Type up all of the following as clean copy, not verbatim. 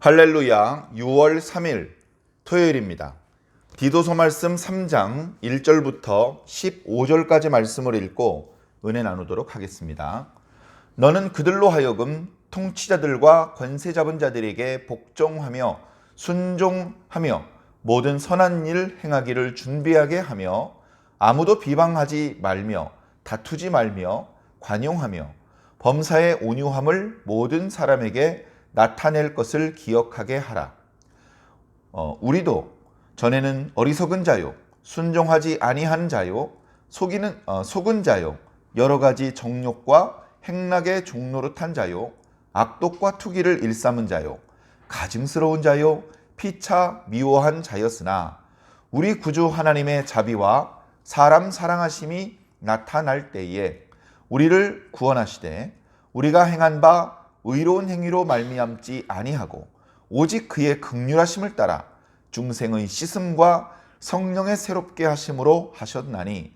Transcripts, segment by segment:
할렐루야. 6월 3일 토요일입니다. 디도서 말씀 3장 1절부터 15절까지 말씀을 읽고 은혜 나누도록 하겠습니다. 너는 그들로 하여금 통치자들과 권세 잡은 자들에게 복종하며 순종하며 모든 선한 일 행하기를 준비하게 하며 아무도 비방하지 말며 다투지 말며 관용하며 범사의 온유함을 모든 사람에게 나타낼 것을 기억하게 하라. 우리도 전에는 어리석은 자요, 순종하지 아니한 자요, 속은 자요, 여러 가지 정욕과 행락의 종노릇한 자요, 악독과 투기를 일삼은 자요, 가증스러운 자요, 피차 미워한 자였으나 우리 구주 하나님의 자비와 사람 사랑하심이 나타날 때에 우리를 구원하시되 우리가 행한 바 의로운 행위로 말미암지 아니하고 오직 그의 긍휼하심을 따라 중생의 씻음과 성령의 새롭게 하심으로 하셨나니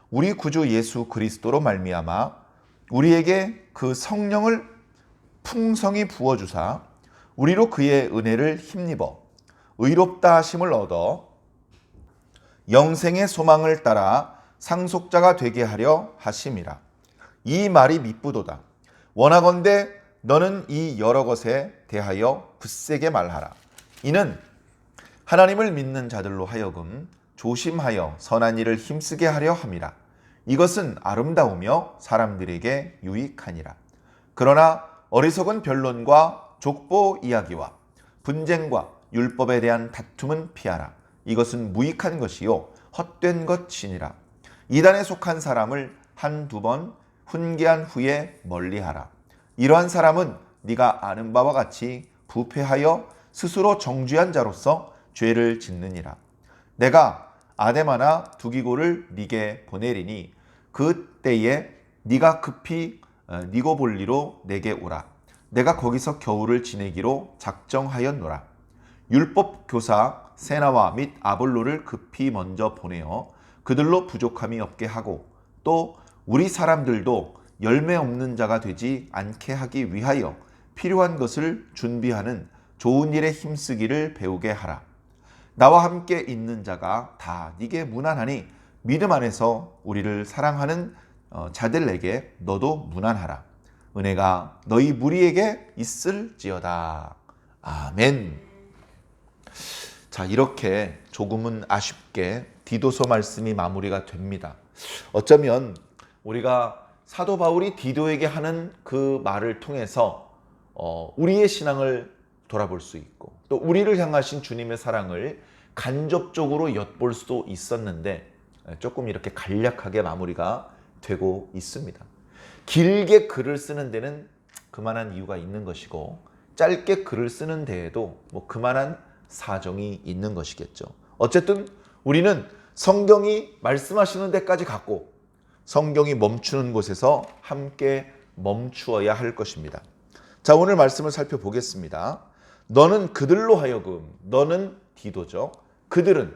우리 구주 예수 그리스도로 말미암아 우리에게 그 성령을 풍성히 부어주사 우리로 그의 은혜를 힘입어 의롭다 하심을 얻어 영생의 소망을 따라 상속자가 되게 하려 하심이라. 이 말이 미쁘도다. 원하건대 너는 이 여러 것에 대하여 굳세게 말하라. 이는 하나님을 믿는 자들로 하여금 조심하여 선한 일을 힘쓰게 하려 함이라. 이것은 아름다우며 사람들에게 유익하니라. 그러나 어리석은 변론과 족보 이야기와 분쟁과 율법에 대한 다툼은 피하라. 이것은 무익한 것이요 헛된 것이니라. 이단에 속한 사람을 한두 번 훈계한 후에 멀리하라. 이러한 사람은 네가 아는 바와 같이 부패하여 스스로 정죄한 자로서 죄를 짓느니라. 내가 아데마나 두기고를 네게 보내리니 그때에 네가 급히 니고볼리로 내게 오라. 내가 거기서 겨울을 지내기로 작정하였노라. 율법 교사 세나와 및 아볼로를 급히 먼저 보내어 그들로 부족함이 없게 하고 또 우리 사람들도 열매 없는 자가 되지 않게 하기 위하여 필요한 것을 준비하는 좋은 일에 힘쓰기를 배우게 하라. 나와 함께 있는 자가 다 네게 무난하니 믿음 안에서 우리를 사랑하는 자들에게 너도 무난하라. 은혜가 너희 무리에게 있을지어다. 아멘. 자, 이렇게 조금은 아쉽게 디도서 말씀이 마무리가 됩니다. 어쩌면 우리가 사도 바울이 디도에게 하는 그 말을 통해서 우리의 신앙을 돌아볼 수 있고 또 우리를 향하신 주님의 사랑을 간접적으로 엿볼 수도 있었는데 조금 이렇게 간략하게 마무리가 되고 있습니다. 길게 글을 쓰는 데는 그만한 이유가 있는 것이고 짧게 글을 쓰는 데에도 그만한 사정이 있는 것이겠죠. 어쨌든 우리는 성경이 말씀하시는 데까지 갔고 성경이 멈추는 곳에서 함께 멈추어야 할 것입니다. 자, 오늘 말씀을 살펴보겠습니다. 너는 그들로 하여금, 너는 디도죠. 그들은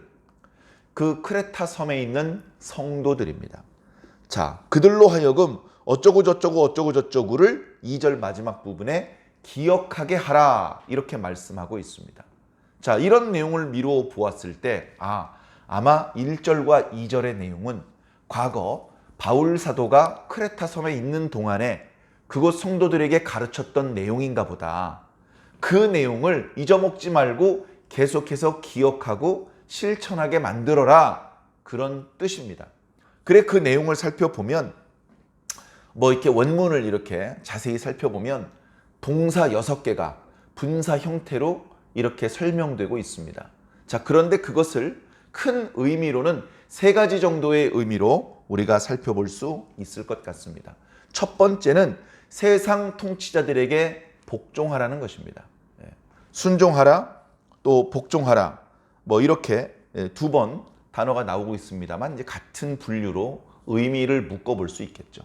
그 크레타 섬에 있는 성도들입니다. 자, 그들로 하여금 어쩌고 저쩌고를 2절 마지막 부분에 기억하게 하라 이렇게 말씀하고 있습니다. 자, 이런 내용을 미루어 보았을 때 아마 1절과 2절의 내용은 과거 바울 사도가 크레타 섬에 있는 동안에 그곳 성도들에게 가르쳤던 내용인가 보다. 그 내용을 잊어먹지 말고 계속해서 기억하고 실천하게 만들어라. 그런 뜻입니다. 그래, 그 내용을 살펴보면 이렇게 원문을 이렇게 자세히 살펴보면 동사 6개가 분사 형태로 이렇게 설명되고 있습니다. 자, 그런데 그것을 큰 의미로는 3가지 정도의 의미로 우리가 살펴볼 수 있을 것 같습니다. 첫 번째는 세상 통치자들에게 복종하라는 것입니다. 순종하라, 또 복종하라, 이렇게 2번 단어가 나오고 있습니다만 이제 같은 분류로 의미를 묶어볼 수 있겠죠.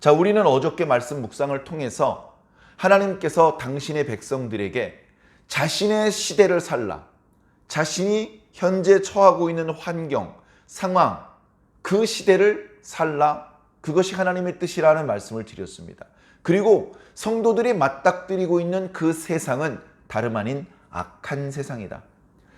자, 우리는 어저께 말씀 묵상을 통해서 하나님께서 당신의 백성들에게 자신의 시대를 살라, 자신이 현재 처하고 있는 환경, 상황, 그 시대를 살라, 그것이 하나님의 뜻이라는 말씀을 드렸습니다. 그리고 성도들이 맞닥뜨리고 있는 그 세상은 다름 아닌 악한 세상이다.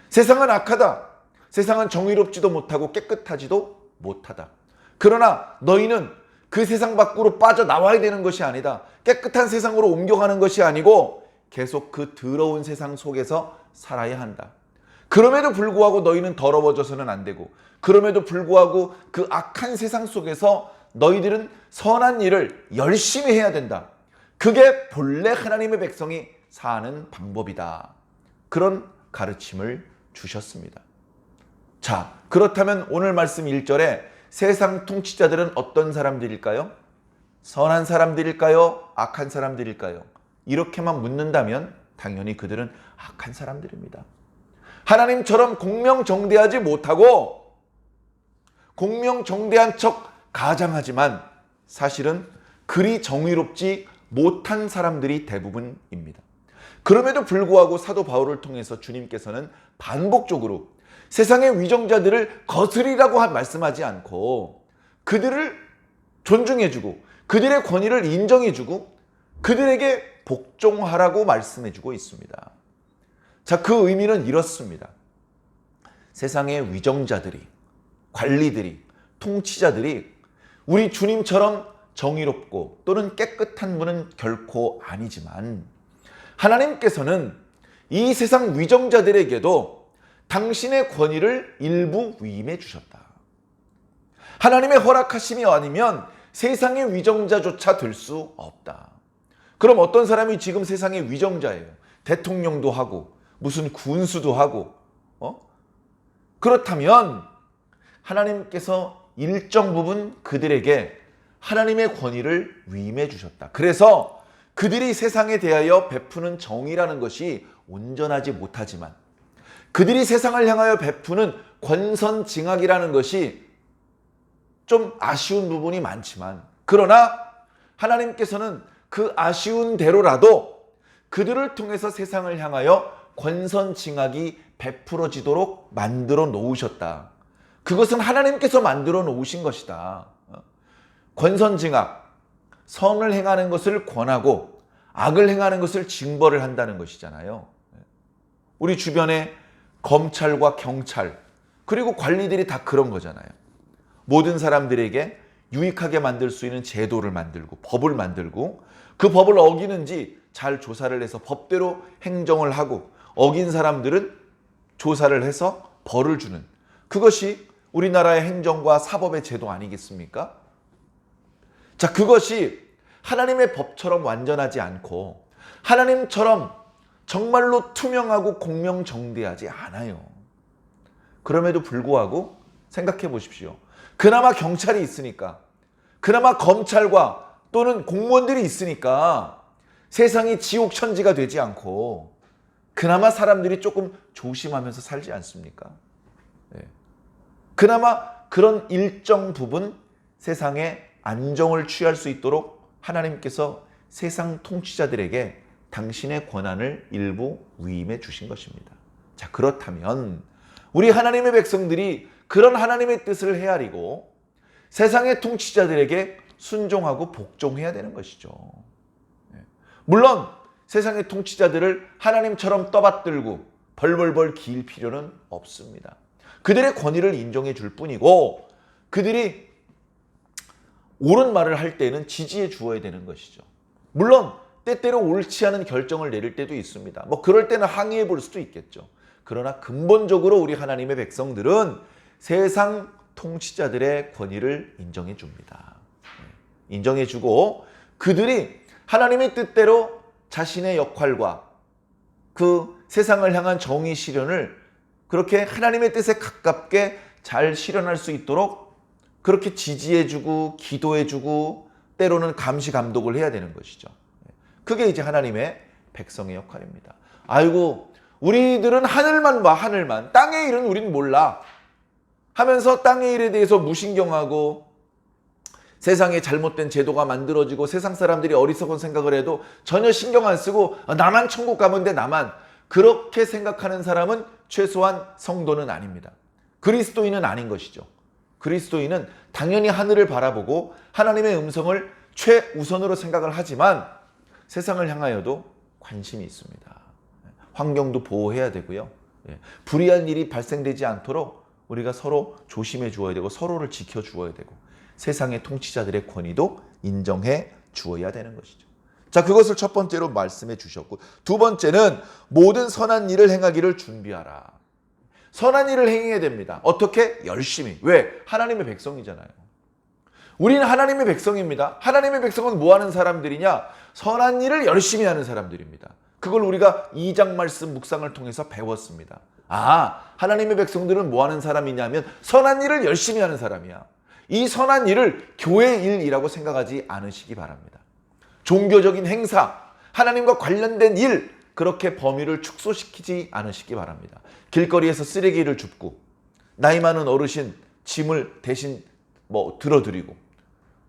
세상은 악하다. 세상은 정의롭지도 못하고 깨끗하지도 못하다. 그러나 너희는 그 세상 밖으로 빠져나와야 되는 것이 아니다. 깨끗한 세상으로 옮겨가는 것이 아니고 계속 그 더러운 세상 속에서 살아야 한다. 그럼에도 불구하고 너희는 더러워져서는 안 되고, 그럼에도 불구하고 그 악한 세상 속에서 너희들은 선한 일을 열심히 해야 된다. 그게 본래 하나님의 백성이 사는 방법이다. 그런 가르침을 주셨습니다. 자, 그렇다면 오늘 말씀 1절에 세상 통치자들은 어떤 사람들일까요? 선한 사람들일까요? 악한 사람들일까요? 이렇게만 묻는다면 당연히 그들은 악한 사람들입니다. 하나님처럼 공명정대하지 못하고 공명정대한 척 가장하지만 사실은 그리 정의롭지 못한 사람들이 대부분입니다. 그럼에도 불구하고 사도 바울을 통해서 주님께서는 반복적으로 세상의 위정자들을 거스리라고 말씀하지 않고 그들을 존중해주고 그들의 권위를 인정해주고 그들에게 복종하라고 말씀해주고 있습니다. 자, 그 의미는 이렇습니다. 세상의 위정자들이, 관리들이, 통치자들이 우리 주님처럼 정의롭고 또는 깨끗한 분은 결코 아니지만 하나님께서는 이 세상 위정자들에게도 당신의 권위를 일부 위임해 주셨다. 하나님의 허락하심이 아니면 세상의 위정자조차 될 수 없다. 그럼 어떤 사람이 지금 세상의 위정자예요? 대통령도 하고 무슨 군수도 하고 그렇다면 하나님께서 일정 부분 그들에게 하나님의 권위를 위임해 주셨다. 그래서 그들이 세상에 대하여 베푸는 정의라는 것이 온전하지 못하지만 그들이 세상을 향하여 베푸는 권선징악이라는 것이 좀 아쉬운 부분이 많지만 그러나 하나님께서는 그 아쉬운 대로라도 그들을 통해서 세상을 향하여 권선징악이 베풀어지도록 만들어 놓으셨다. 그것은 하나님께서 만들어 놓으신 것이다. 권선징악, 선을 행하는 것을 권하고 악을 행하는 것을 징벌을 한다는 것이잖아요. 우리 주변에 검찰과 경찰 그리고 관리들이 다 그런 거잖아요. 모든 사람들에게 유익하게 만들 수 있는 제도를 만들고 법을 만들고 그 법을 어기는지 잘 조사를 해서 법대로 행정을 하고 어긴 사람들은 조사를 해서 벌을 주는 그것이 우리나라의 행정과 사법의 제도 아니겠습니까? 자, 그것이 하나님의 법처럼 완전하지 않고 하나님처럼 정말로 투명하고 공명정대하지 않아요. 그럼에도 불구하고 생각해 보십시오. 그나마 경찰이 있으니까, 그나마 검찰과 또는 공무원들이 있으니까 세상이 지옥천지가 되지 않고 그나마 사람들이 조금 조심하면서 살지 않습니까? 네. 그나마 그런 일정 부분 세상에 안정을 취할 수 있도록 하나님께서 세상 통치자들에게 당신의 권한을 일부 위임해 주신 것입니다. 자, 그렇다면 우리 하나님의 백성들이 그런 하나님의 뜻을 헤아리고 세상의 통치자들에게 순종하고 복종해야 되는 것이죠. 물론 세상의 통치자들을 하나님처럼 떠받들고 벌벌벌 기일 필요는 없습니다. 그들의 권위를 인정해 줄 뿐이고 그들이 옳은 말을 할 때는 지지해 주어야 되는 것이죠. 물론 때때로 옳지 않은 결정을 내릴 때도 있습니다. 그럴 때는 항의해 볼 수도 있겠죠. 그러나 근본적으로 우리 하나님의 백성들은 세상 통치자들의 권위를 인정해 줍니다. 인정해 주고 그들이 하나님의 뜻대로 자신의 역할과 그 세상을 향한 정의 실현을 그렇게 하나님의 뜻에 가깝게 잘 실현할 수 있도록 그렇게 지지해주고 기도해주고 때로는 감시 감독을 해야 되는 것이죠. 그게 이제 하나님의 백성의 역할입니다. 아이고 우리들은 하늘만 봐, 하늘만. 땅의 일은 우린 몰라 하면서 땅의 일에 대해서 무신경하고 세상에 잘못된 제도가 만들어지고 세상 사람들이 어리석은 생각을 해도 전혀 신경 안 쓰고 나만 천국 가면 돼, 나만. 그렇게 생각하는 사람은 최소한 성도는 아닙니다. 그리스도인은 아닌 것이죠. 그리스도인은 당연히 하늘을 바라보고 하나님의 음성을 최우선으로 생각을 하지만 세상을 향하여도 관심이 있습니다. 환경도 보호해야 되고요. 예. 불의한 일이 발생되지 않도록 우리가 서로 조심해 주어야 되고 서로를 지켜 주어야 되고 세상의 통치자들의 권위도 인정해 주어야 되는 것이죠. 자, 그것을 첫 번째로 말씀해 주셨고, 두 번째는 모든 선한 일을 행하기를 준비하라. 선한 일을 행해야 됩니다. 어떻게? 열심히. 왜? 하나님의 백성이잖아요. 우리는 하나님의 백성입니다. 하나님의 백성은 뭐 하는 사람들이냐? 선한 일을 열심히 하는 사람들입니다. 그걸 우리가 2장 말씀 묵상을 통해서 배웠습니다. 아, 하나님의 백성들은 뭐 하는 사람이냐면 선한 일을 열심히 하는 사람이야. 이 선한 일을 교회 일이라고 생각하지 않으시기 바랍니다. 종교적인 행사, 하나님과 관련된 일, 그렇게 범위를 축소시키지 않으시기 바랍니다. 길거리에서 쓰레기를 줍고 나이 많은 어르신 짐을 대신 들어드리고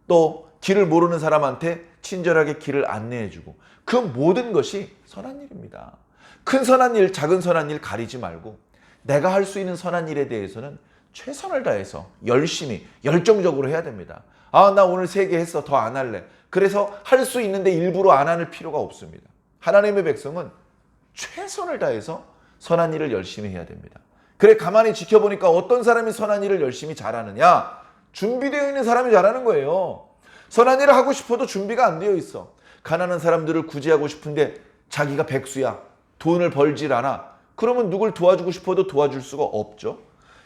또 길을 모르는 사람한테 친절하게 길을 안내해주고 그 모든 것이 선한 일입니다. 큰 선한 일, 작은 선한 일 가리지 말고 내가 할 수 있는 선한 일에 대해서는 최선을 다해서 열심히 열정적으로 해야 됩니다. 아, 나 오늘 3개 했어. 더 안 할래. 그래서 할 수 있는데 일부러 안 할 필요가 없습니다. 하나님의 백성은 최선을 다해서 선한 일을 열심히 해야 됩니다. 그래, 가만히 지켜보니까 어떤 사람이 선한 일을 열심히 잘하느냐? 준비되어 있는 사람이 잘하는 거예요. 선한 일을 하고 싶어도 준비가 안 되어 있어. 가난한 사람들을 구제하고 싶은데 자기가 백수야. 돈을 벌질 않아. 그러면 누굴 도와주고 싶어도 도와줄 수가 없죠.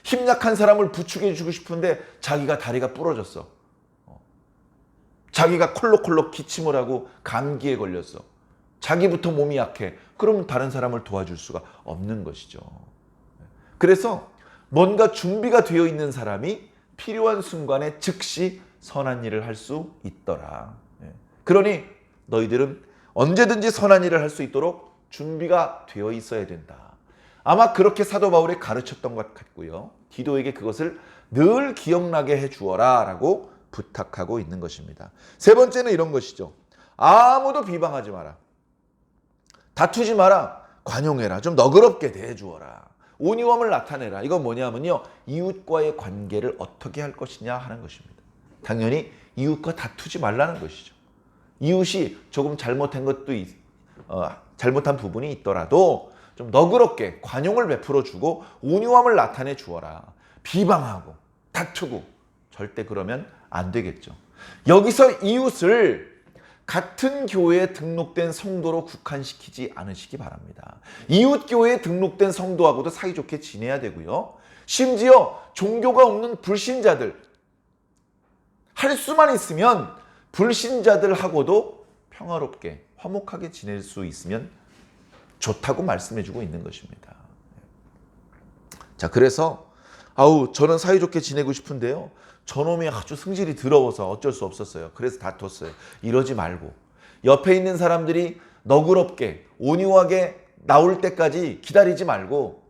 힘약한 사람을 부축해주고 싶은데 자기가 다리가 부러졌어. 자기가 콜록콜록 기침을 하고 감기에 걸렸어. 자기부터 몸이 약해. 그러면 다른 사람을 도와줄 수가 없는 것이죠. 그래서 뭔가 준비가 되어 있는 사람이 필요한 순간에 즉시 선한 일을 할 수 있더라. 그러니 너희들은 언제든지 선한 일을 할 수 있도록 준비가 되어 있어야 된다. 아마 그렇게 사도 바울이 가르쳤던 것 같고요. 디도에게 그것을 늘 기억나게 해주어라 라고 부탁하고 있는 것입니다. 세 번째는 이런 것이죠. 아무도 비방하지 마라. 다투지 마라. 관용해라. 좀 너그럽게 대해주어라. 온유함을 나타내라. 이건 뭐냐면요, 이웃과의 관계를 어떻게 할 것이냐 하는 것입니다. 당연히 이웃과 다투지 말라는 것이죠. 이웃이 조금 잘못한 부분이 있더라도 좀 너그럽게 관용을 베풀어 주고 온유함을 나타내 주어라. 비방하고 다투고 절대 그러면 안 되겠죠. 여기서 이웃을 같은 교회에 등록된 성도로 국한시키지 않으시기 바랍니다. 이웃 교회에 등록된 성도하고도 사이좋게 지내야 되고요. 심지어 종교가 없는 불신자들, 할 수만 있으면 불신자들하고도 평화롭게 화목하게 지낼 수 있으면 좋다고 말씀해주고 있는 것입니다. 자, 그래서 저는 사이좋게 지내고 싶은데요, 저놈이 아주 성질이 더러워서 어쩔 수 없었어요. 그래서 다퉜어요. 이러지 말고 옆에 있는 사람들이 너그럽게 온유하게 나올 때까지 기다리지 말고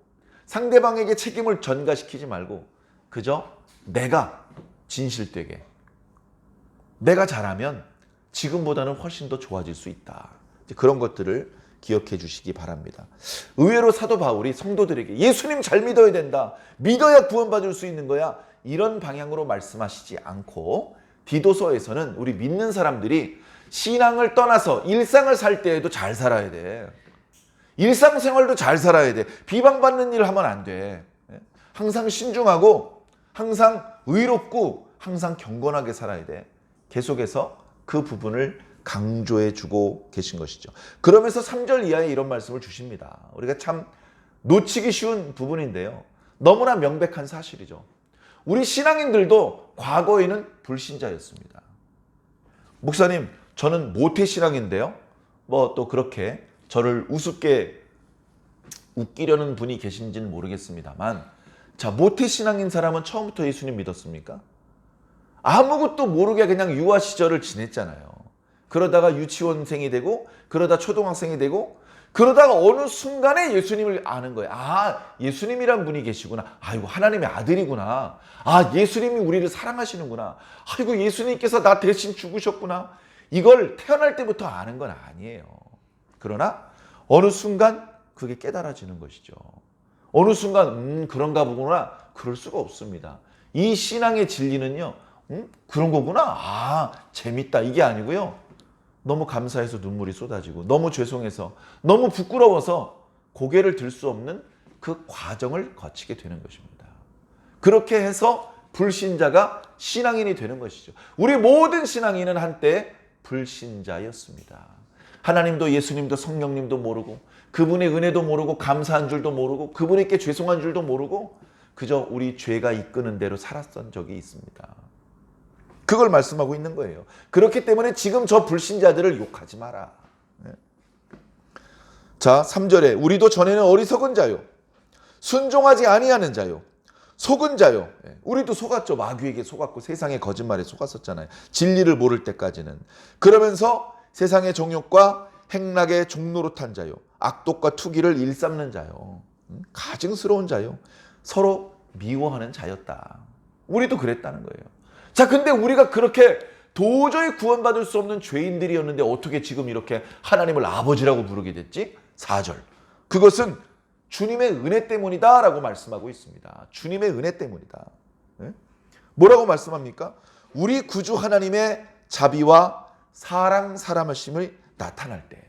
상대방에게 책임을 전가시키지 말고 그저 내가 진실되게 내가 잘하면 지금보다는 훨씬 더 좋아질 수 있다. 그런 것들을 기억해 주시기 바랍니다. 의외로 사도 바울이 성도들에게 예수님 잘 믿어야 된다. 믿어야 구원받을 수 있는 거야. 이런 방향으로 말씀하시지 않고 디도서에서는 우리 믿는 사람들이 신앙을 떠나서 일상을 살 때에도 잘 살아야 돼. 일상생활도 잘 살아야 돼. 비방받는 일을 하면 안 돼. 항상 신중하고 항상 의롭고 항상 경건하게 살아야 돼. 계속해서 그 부분을 강조해 주고 계신 것이죠. 그러면서 3절 이하에 이런 말씀을 주십니다. 우리가 참 놓치기 쉬운 부분인데요. 너무나 명백한 사실이죠. 우리 신앙인들도 과거에는 불신자였습니다. 목사님, 저는 모태신앙인데요. 또 그렇게 저를 우습게 웃기려는 분이 계신지는 모르겠습니다만, 자, 모태신앙인 사람은 처음부터 예수님 믿었습니까? 아무것도 모르게 그냥 유아 시절을 지냈잖아요. 그러다가 유치원생이 되고 그러다 초등학생이 되고 그러다가 어느 순간에 예수님을 아는 거예요. 아, 예수님이란 분이 계시구나. 아이고, 하나님의 아들이구나. 아, 예수님이 우리를 사랑하시는구나. 아이고, 예수님께서 나 대신 죽으셨구나. 이걸 태어날 때부터 아는 건 아니에요. 그러나 어느 순간 그게 깨달아지는 것이죠. 어느 순간 그런가 보구나. 그럴 수가 없습니다. 이 신앙의 진리는요. 그런 거구나. 아, 재밌다. 이게 아니고요. 너무 감사해서 눈물이 쏟아지고 너무 죄송해서 너무 부끄러워서 고개를 들 수 없는 그 과정을 거치게 되는 것입니다. 그렇게 해서 불신자가 신앙인이 되는 것이죠. 우리 모든 신앙인은 한때 불신자였습니다. 하나님도 예수님도 성령님도 모르고 그분의 은혜도 모르고 감사한 줄도 모르고 그분에게 죄송한 줄도 모르고 그저 우리 죄가 이끄는 대로 살았던 적이 있습니다. 그걸 말씀하고 있는 거예요. 그렇기 때문에 지금 저 불신자들을 욕하지 마라. 자, 3절에 우리도 전에는 어리석은 자요, 순종하지 아니하는 자요, 속은 자요. 우리도 속았죠. 마귀에게 속았고 세상의 거짓말에 속았었잖아요. 진리를 모를 때까지는. 그러면서 세상의 정욕과 행락의 종노릇한 자요, 악독과 투기를 일삼는 자요, 가증스러운 자요, 서로 미워하는 자였다. 우리도 그랬다는 거예요. 자, 근데 우리가 그렇게 도저히 구원받을 수 없는 죄인들이었는데 어떻게 지금 이렇게 하나님을 아버지라고 부르게 됐지? 4절. 그것은 주님의 은혜 때문이다 라고 말씀하고 있습니다. 주님의 은혜 때문이다. 뭐라고 말씀합니까? 우리 구주 하나님의 자비와 사랑하심을 나타날 때.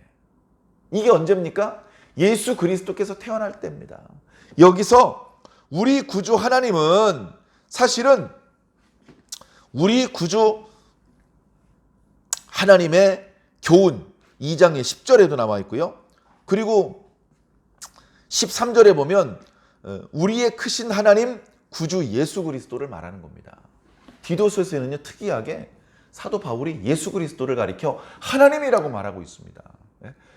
이게 언제입니까? 예수 그리스도께서 태어날 때입니다. 여기서 우리 구주 하나님은 사실은 우리 구주 하나님의 교훈 2장의 10절에도 나와 있고요. 그리고 13절에 보면 우리의 크신 하나님 구주 예수 그리스도를 말하는 겁니다. 디도서에서는요, 특이하게 사도 바울이 예수 그리스도를 가리켜 하나님이라고 말하고 있습니다.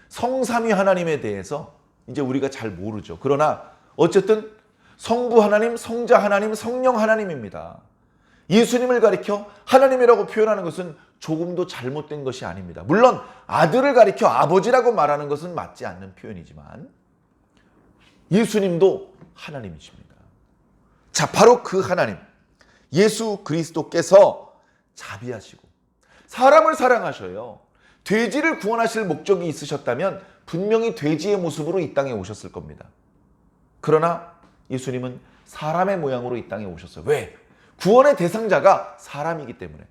성삼위 하나님에 대해서 이제 우리가 잘 모르죠. 그러나 어쨌든 성부 하나님, 성자 하나님, 성령 하나님입니다. 예수님을 가리켜 하나님이라고 표현하는 것은 조금도 잘못된 것이 아닙니다. 물론 아들을 가리켜 아버지라고 말하는 것은 맞지 않는 표현이지만 예수님도 하나님이십니다. 자, 바로 그 하나님 예수 그리스도께서 자비하시고 사람을 사랑하셔요. 돼지를 구원하실 목적이 있으셨다면 분명히 돼지의 모습으로 이 땅에 오셨을 겁니다. 그러나 예수님은 사람의 모양으로 이 땅에 오셨어요. 왜? 구원의 대상자가 사람이기 때문에.